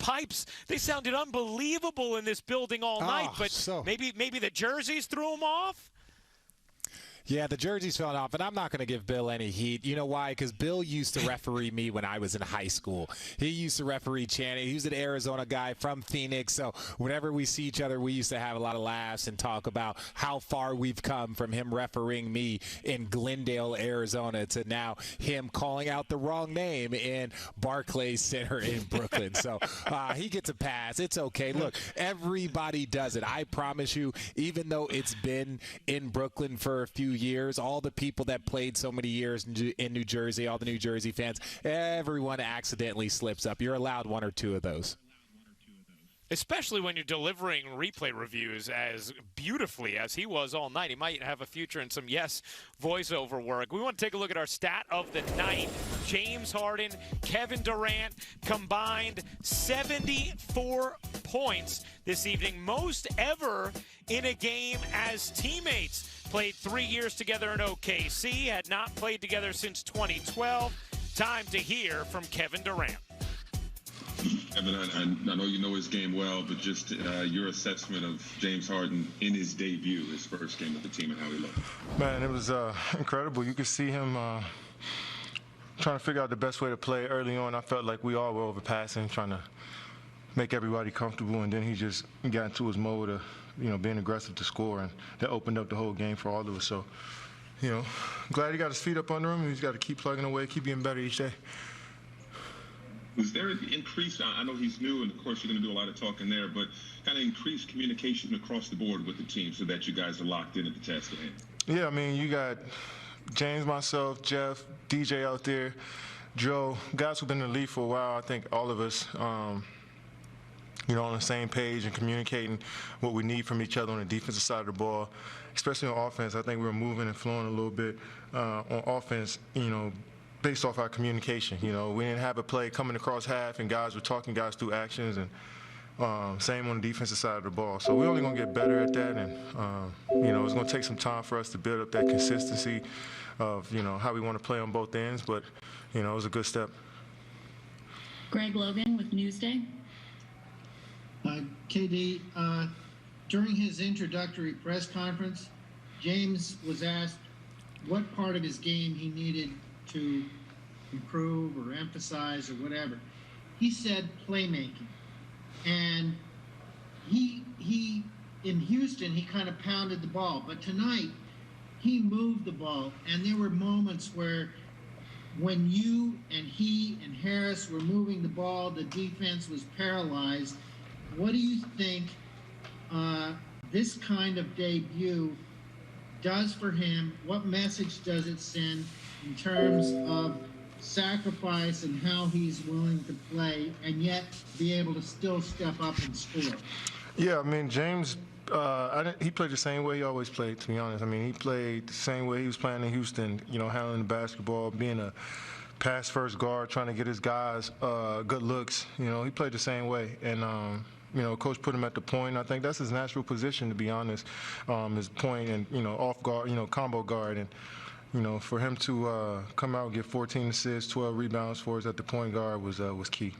pipes, they sounded unbelievable in this building all night. But maybe the jerseys threw them off. Yeah, the jerseys fell off, and I'm not going to give Bill any heat. You know why? Because Bill used to referee me when I was in high school. He used to referee Channing. He was an Arizona guy from Phoenix, so whenever we see each other, we used to have a lot of laughs and talk about how far we've come from him refereeing me in Glendale, Arizona, to now him calling out the wrong name in Barclays Center in Brooklyn. So he gets a pass. It's okay. Look, everybody does it. I promise you, even though it's been in Brooklyn for a few years, all the people that played so many years in New Jersey, all the New Jersey fans, everyone accidentally slips up. You're allowed one or two of those. Especially when you're delivering replay reviews as beautifully as he was all night. He might have a future in some voiceover work. We want to take a look at our stat of the night. James Harden, Kevin Durant combined 74 points this evening, most ever in a game as teammates. Played 3 years together in OKC, had not played together since 2012. Time to hear from Kevin Durant. Kevin, I know you know his game well, but just your assessment of James Harden in his debut, his first game with the team, and how he looked. Man, it was incredible. You could see him trying to figure out the best way to play early on. I felt like we all were overpassing, trying to make everybody comfortable, and then he just got into his mode of, being aggressive to score, and that opened up the whole game for all of us. So, glad he got his feet up under him, and he's got to keep plugging away, keep getting better each day. Was there an increase? I know he's new, and of course you're going to do a lot of talking there, but kind of increased communication across the board with the team so that you guys are locked in at the task at hand? Yeah, I mean, you got James, myself, Jeff, DJ out there, Joe, guys who've been in the league for a while. I think all of us, on the same page and communicating what we need from each other on the defensive side of the ball, especially on offense. I think we were moving and flowing a little bit on offense, based off our communication. We didn't have a play coming across half and guys were talking guys through actions, and same on the defensive side of the ball. So we're only going to get better at that, and it's going to take some time for us to build up that consistency of how we want to play on both ends, but it was a good step. Greg Logan with Newsday. KD, during his introductory press conference, James was asked what part of his game he needed to improve or emphasize or whatever. He said playmaking. And he in Houston, he kind of pounded the ball. But tonight, he moved the ball. And there were moments where when you and he and Harris were moving the ball, the defense was paralyzed. What do you think this kind of debut does for him? What message does it send in terms of sacrifice and how he's willing to play and yet be able to still step up and score? Yeah, I mean, James, he played the same way he always played, to be honest. I mean, he played the same way he was playing in Houston, handling the basketball, being a pass-first guard, trying to get his guys good looks. He played the same way. And, Coach put him at the point. I think that's his natural position, to be honest, his point and, off guard, combo guard. And, for him to come out and get 14 assists, 12 rebounds for us at the point guard was key.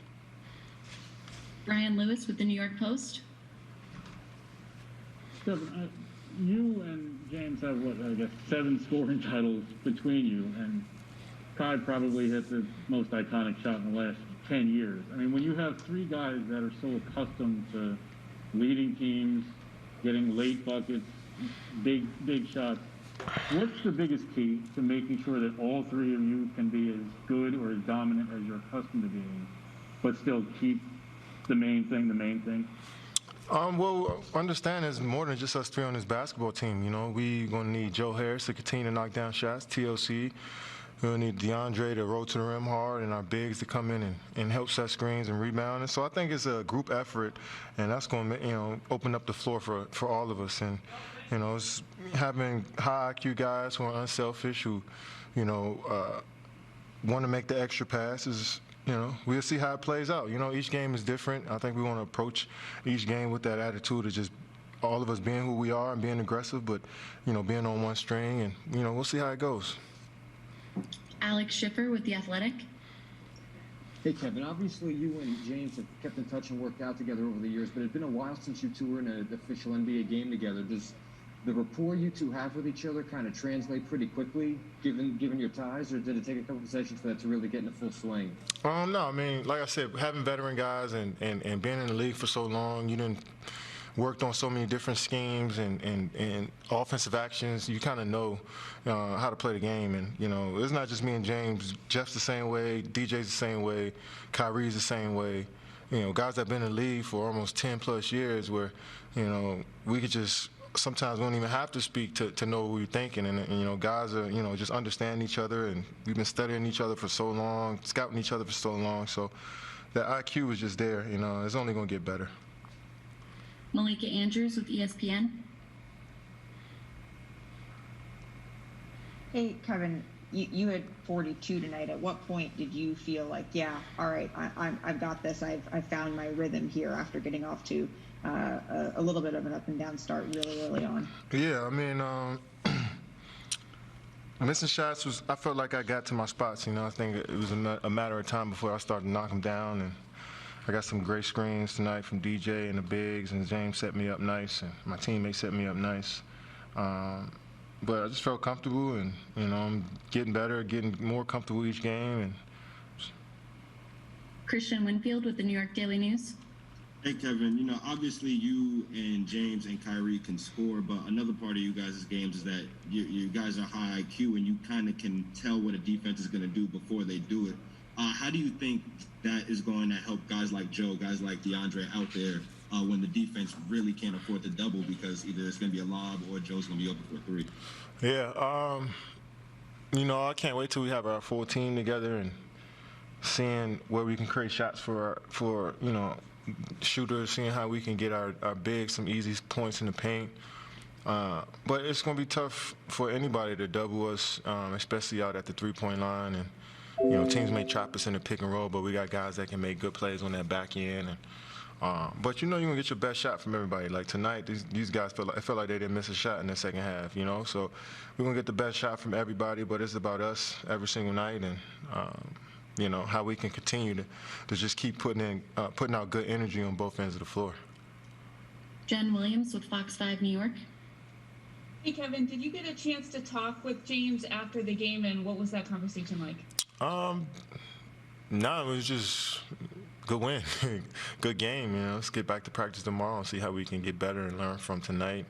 Brian Lewis with the New York Post. So, you and James have, 7 scoring titles between you, and Kai probably hit the most iconic shot in the last 10 years. I mean, when you have 3 guys that are so accustomed to leading teams, getting late buckets, big shots, what's the biggest key to making sure that all 3 of you can be as good or as dominant as you're accustomed to being, but still keep the main thing? Well, understand there's more than just us 3 on this basketball team. We're going to need Joe Harris to continue to knock down shots, TLC. We'll need DeAndre to roll to the rim hard, and our bigs to come in and help set screens and rebound. And so I think it's a group effort, and that's going to open up the floor for all of us. And it's having high IQ guys who are unselfish, who want to make the extra passes. We'll see how it plays out. Each game is different. I think we want to approach each game with that attitude of just all of us being who we are and being aggressive, but being on one string, and we'll see how it goes. Alex Schiffer with The Athletic. Hey, Kevin, obviously you and James have kept in touch and worked out together over the years, but it's been a while since you two were in an official NBA game together. Does the rapport you two have with each other kind of translate pretty quickly, given your ties, or did it take a couple of sessions for that to really get in the full swing? No, I mean, like I said, having veteran guys and being in the league for so long, you didn't worked on so many different schemes and offensive actions. You kind of know how to play the game. And, it's not just me and James. Jeff's the same way. DJ's the same way. Kyrie's the same way. Guys that have been in the league for almost 10-plus years where, we could just sometimes we don't even have to speak to know what we're thinking. And guys are, just understand each other. And we've been studying each other for so long, scouting each other for so long. So that IQ is just there. It's only going to get better. Malika Andrews with ESPN. Hey, Kevin, you had 42 tonight. At what point did you feel like, yeah, all right, I've got this. I've found my rhythm here after getting off to a little bit of an up and down start really early on? Yeah, I mean, missing shots I felt like I got to my spots. I think it was a matter of time before I started to knock them down. And I got some great screens tonight from DJ and the bigs, and James set me up nice, and my teammates set me up nice. But I just felt comfortable, and I'm getting better, getting more comfortable each game. And Christian Winfield with the New York Daily News. Hey, Kevin, obviously you and James and Kyrie can score, but another part of you guys' games is that you guys are high IQ, and you kind of can tell what a defense is going to do before they do it. How do you think that is going to help guys like Joe, guys like DeAndre out there when the defense really can't afford to double because either it's going to be a lob or Joe's going to be open for a three? Yeah, I can't wait till we have our full team together and seeing where we can create shots for shooters, seeing how we can get our bigs some easy points in the paint. But it's going to be tough for anybody to double us, especially out at the three-point line. And teams may trap us in the pick and roll, but we got guys that can make good plays on that back end. And but you're gonna get your best shot from everybody. Like tonight, these guys felt like they didn't miss a shot in the second half. So we're gonna get the best shot from everybody, but it's about us every single night, and how we can continue to just keep putting out good energy on both ends of the floor. Jen Williams with Fox 5 New York. Hey, Kevin, did you get a chance to talk with James after the game, and what was that conversation like? No, it was just good win, good game. Let's get back to practice tomorrow and see how we can get better and learn from tonight.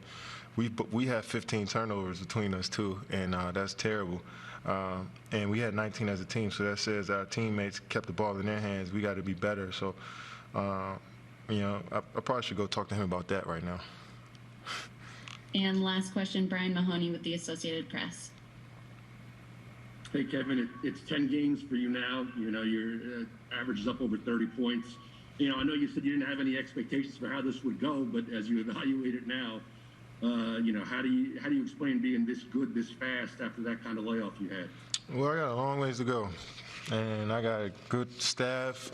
We had 15 turnovers between us too, and that's terrible. And we had 19 as a team, so that says our teammates kept the ball in their hands. We got to be better. So, I probably should go talk to him about that right now. And last question, Brian Mahoney with the Associated Press. Hey, Kevin, it's 10 games for you now. Your average is up over 30 points. I know you said you didn't have any expectations for how this would go, but as you evaluate it now, how do you explain being this good this fast after that kind of layoff you had? Well, I got a long ways to go, and I got a good staff,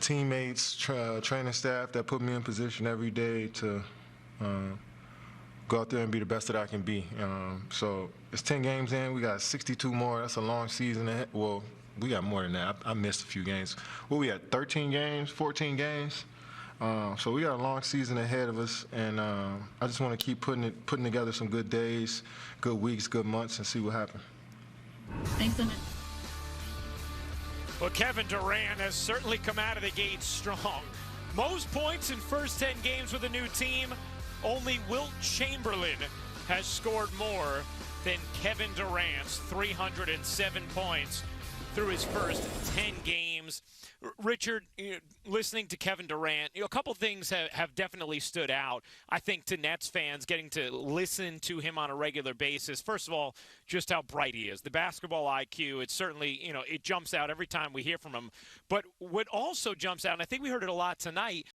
teammates, training staff that put me in position every day to go out there and be the best that I can be. So it's 10 games in. We got 62 more. That's a long season ahead. Well, we got more than that. I missed a few games. We had 13 games, 14 games. So we got a long season ahead of us, and I just want to keep putting together some good days, good weeks, good months, and see what happens. Thanks so much. Well, Kevin Durant has certainly come out of the gate strong. Most points in first 10 games with a new team. Only Wilt Chamberlain has scored more than Kevin Durant's 307 points through his first 10 games. Richard, listening to Kevin Durant, a couple things have definitely stood out, I think, to Nets fans getting to listen to him on a regular basis. First of all, just how bright he is. The basketball IQ, it's certainly, it jumps out every time we hear from him. But what also jumps out, and I think we heard it a lot tonight,